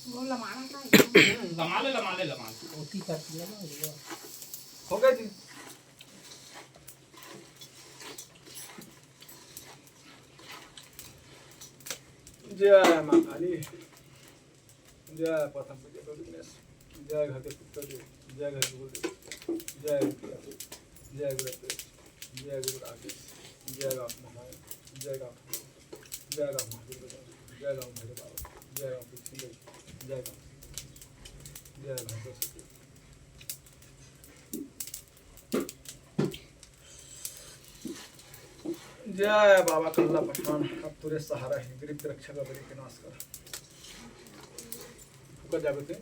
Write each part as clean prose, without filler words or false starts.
वो लमाना था लमा ले ओटी काट लिया ना वो। हो गया जी। जय माँ काली, जय प्रथम पूज्य गौरी गणेश, जय घर के पुत्र देव, जय घर के गुरुदेव, जय गुरु, जय गुरु, जय गुरु राजेश, जय राम महाराज, जय राम, जय राम महावीर, जय राम भैरव बाबा, जय राम पृथ्वी, जय राम, जय राम सरस्वती। जय बाबा कल्ला पठान, अब तुरे सहारा है, गरीब के रक्षा का बड़ी के नाश कर। फुका जागते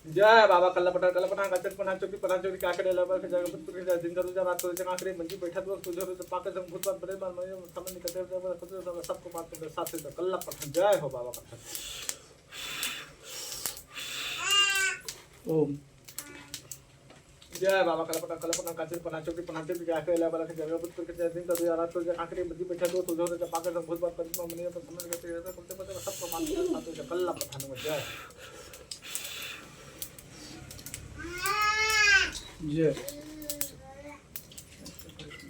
जय बाबा कल्ला पठान गचन पठान चोटी क्या करे लबर के जगह पर तुरे दिन करो जा रात को जगह करे मंजी बैठा तो तुझे तो पाके संग भूत बड़े बाल में समझ निकलते हैं सबको बात के साथ से कल्ला पठान। जय हो बाबा पठान। ओम जय बाबा कल्पना काचिर पना चोटी पना चोटी क्या करे लबर के जगह पर तुरे दिन करो रात को जगह करे मंजी बैठा तो तुझे तो पाके संग भूत बात में तो समझ निकलते हैं सबको बात के साथ से कल्ला पठान। जय जय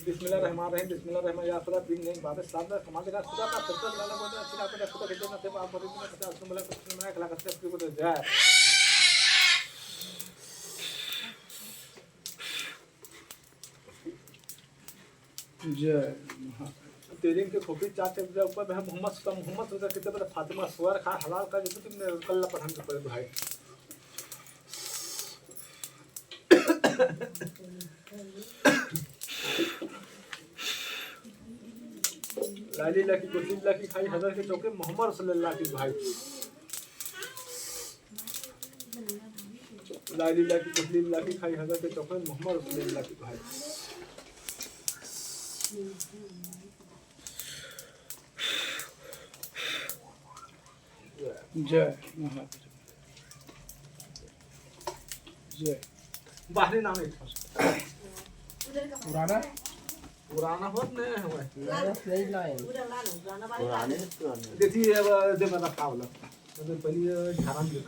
बिस्मिल्लाहिर्रहमानिर्रहीम, बिस्मिल्लाहिर्रहमानिर्रहीम, या खुदा बिन नहीं बाबे सामने समाज का खुदा का सत्तर लाला बोले अच्छी आपने खुदा के जन्नत से आप परिचित हैं खुदा असम बोला कुछ मैं खला करते हैं को जय जय तेरे के खोपड़ी चाटे के ऊपर है मोहम्मद उधर कितने बड़े फातिमा सुअर खा हलाल का जो तुमने कल्ला पठान के पड़े भाई। लाली लाकी कुतली लाकी खाई हज़ार के चौके मोहम्मद सल्लल्लाहु अलैहि भाई। लाली लाकी कुतली लाकी खाई हज़ार के चौके मोहम्मद सल्लल्लाहु अलैहि भाई। जय महाराज जय बाहरी नाम एक पुराना पुराना होत नहीं है नहीं लाए पुराने देखिए अब जब मैं रखा वाला तो पहले ध्यान दे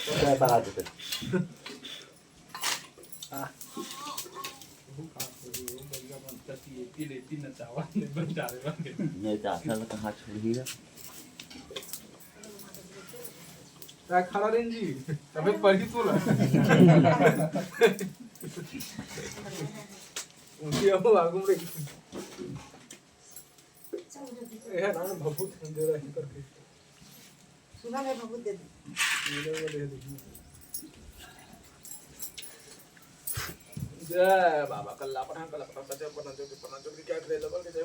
क्या बना देते हां नहीं चाहता तो कहाँ छोड़ी है क्या खड़ा रेंज जी तबे पढ़ी तो ला उनकी अब आगुम रे ये ना भभूत दे रहा है करके सुना मैं भभूत दे दी जय बाबा कल्ला पठान सच्चा पना जो क्या करे लबर के जय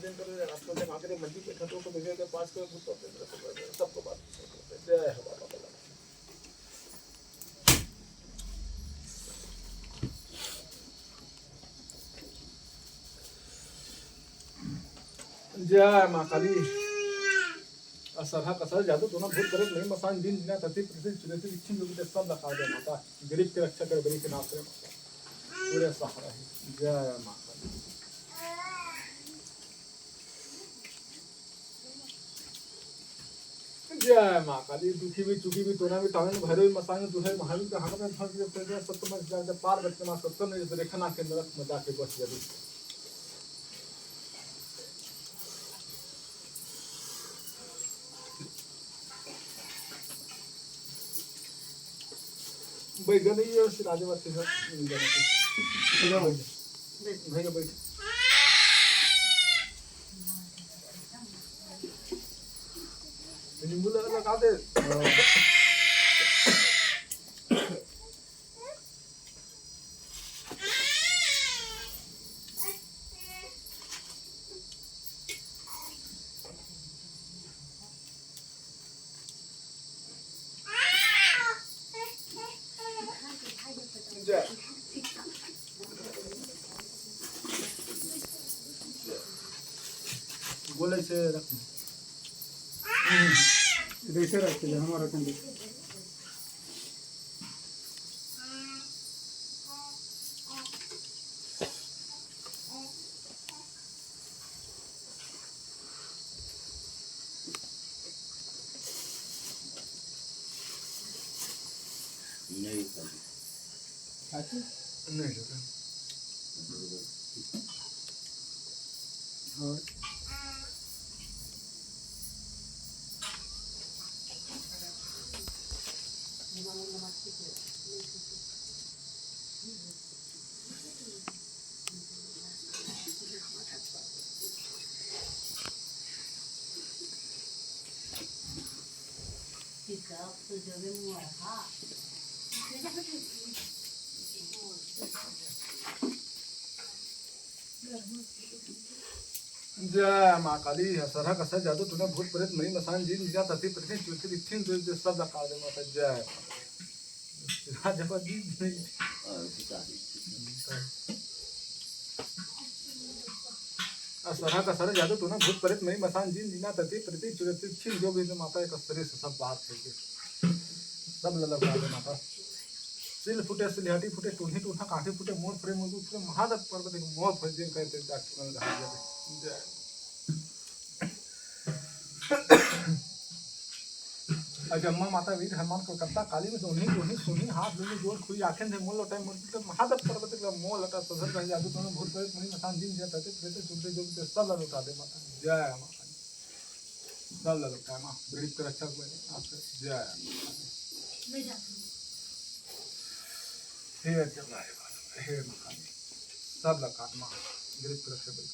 दिन करे रात को जमा करे मंडी पे खतों को भेजे के पास को भूत सबको बात जय हो बाबा कल्ला। जय माँ काली असरहा कसर जादू दोनों भूत करे नहीं मसान दिन जिना धरती पृथ्वी चुनौती इच्छित लोग के सब लगा दे माता गरीब के रक्षा कर गरीब के नाश करे माता पूरे सहारा है। जय माँ काली जय माँ काली दुखी भी चुकी भी तोना भी तावन भैरव भी मसान दुहे महावीर का हम में फंस गए थे सत्य में जब पार बच्चे मां सत्य ने इस रेखना के नरक में जाके बच गए। बैगन ही है उस राजवासी से मिल जाना भाई बैठ नींबू लगा दे बोले से रख वैसे रखते हैं हमारा कंडी नहीं लगा। और जय माँ काली सरह कसर जादू तूने भूत प्रेत मरी मसान जीन जिया तथी पृथ्वी चुथी दिथिन जो सब लगा दे माता जय राजा जी सरह कसर जादू तूने भूत प्रेत मरी मसान जीन जिया तथी पृथ्वी चुथी छिन जो भी माता एक स्त्री से सब बात है के सब लगा दे माता सिल फुटे सिलहटी फुटे टूही टूहा काठी फुटे मोर फुटे मुंडू फुटे महादेव पर्वत के मोर फुटे दिन कहते डॉक्टर ने कहा जय अजम्मा माता वीर हनुमान कलकत्ता काली में सोनी टूही सोनी हाथ में जोर खुई आंखें थे मोल लटाई मोर के महादेव पर्वत के मोल लटा सदर कह जादू तो भूत प्रेत मणि मसान दिन जाते थे प्रेत चुनते जो के सब लटा दे माता जय माता सब लटा मां गरीब के रक्षा बने आपसे जय नहीं जाती हे जमाए वाला हे महाकाली सब लगा मां गरीब के रक्षा बने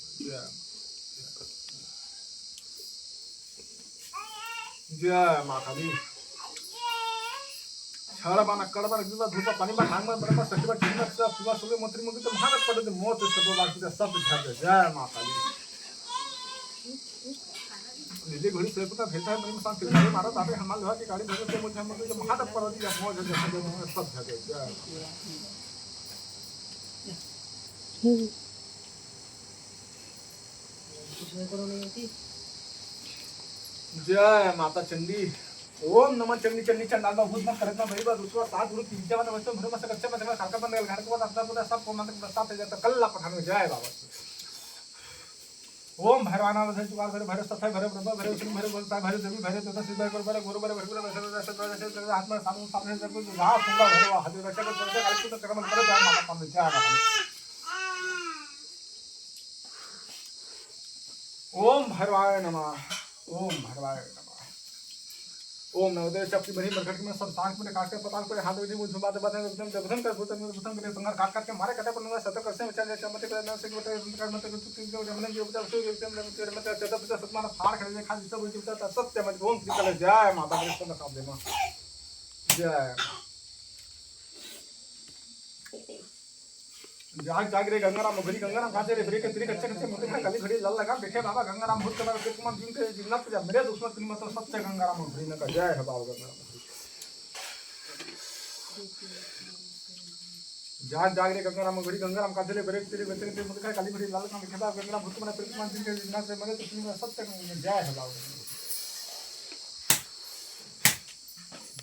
जय महाकाली छाड़ा बाना कड़बा रखा धूपा पानी में भांग में बड़ा सखी बात ठीक सब सुबह सुबह मंत्री मुझे तो महान पड़े तो मौत सब बाकी तो सब झाड़ दे जय महाकाली नीले घोड़ी से पता भेटा है मेरे में सांस गाड़ी मारा तापे हमारे लोहा की गाड़ी भर के मुझे हम जो महान पड़ दिया मौत सब झाड़ दे जय माता चंडी ओम नमः चंडी चंडी चंडाल भूत मत करना भाई बस उसको साथ गुरु तीन जमा वैसे भरे मत कच्चे मत खाका बंद घर के बाद अपना पूरा सब को मंत्र प्रसाद जाता कल्ला पठान में जय बाबा ओम भैरवाना वैसे जुगाड़ भरे भरे सफाई भरे ब्रह्म भरे उसमें भरे बोलता भरे देवी भरे तो सिद्ध कर भरे गुरु भरे भरे वैसे हाथ में सामने सब कुछ जहां सुंदर भरे हाथ में रक्षा कर काली तो कर्म करे जय माता पावन जय माता ओम भैरवाय नमः ओम भैरवाय नमः ओम नवदेव चपकी बनी बरकट में सब सांख में काट के पताल पर हाथ में मुझ बात बात एकदम जबधन कर भूतन में भूतन के संगर काट के मारे कटे पर न सत कर से चल चमते कर न से बता कर मत कुछ जो जमन जो बता सो एकदम तेरे मत चता पता सतमान फाड़ खड़े खा सब बोल बता सत्य मत ओम श्री कल जय माता कृष्ण का दे मां जय जाग जाग रे गंगाराम घड़ी गंगाराम काजे रे ब्रेक तेरे कच्चे कच्चे मुंडे में कली घड़ी लल लगा बैठे बाबा गंगाराम भूत कर के तुम दिन के जिन्नत जा मेरे दुश्मन की मत सत्य गंगाराम घड़ी न का जय है बाबा गंगाराम जाग जाग रे गंगाराम घड़ी गंगाराम काजे रे ब्रेक तेरे बच्चे के मुंडे कली घड़ी लल लगा बैठे बाबा गंगाराम भूत कर तुम दिन के जिन्नत से मेरे दुश्मन सत्य जय है बाबा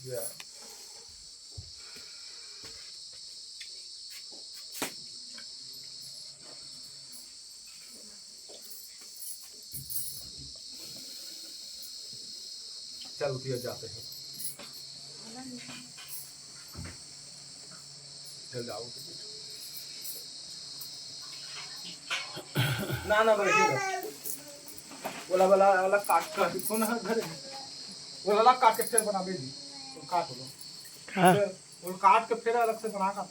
जय चल उठिए जाते हैं चल जाओ ना ना बैठिएगा बोला बोला अलग काट कर कौन है घर बोला अलग काट के फिर बना दे दी तो काट लो वो काट के फिर अलग से बना का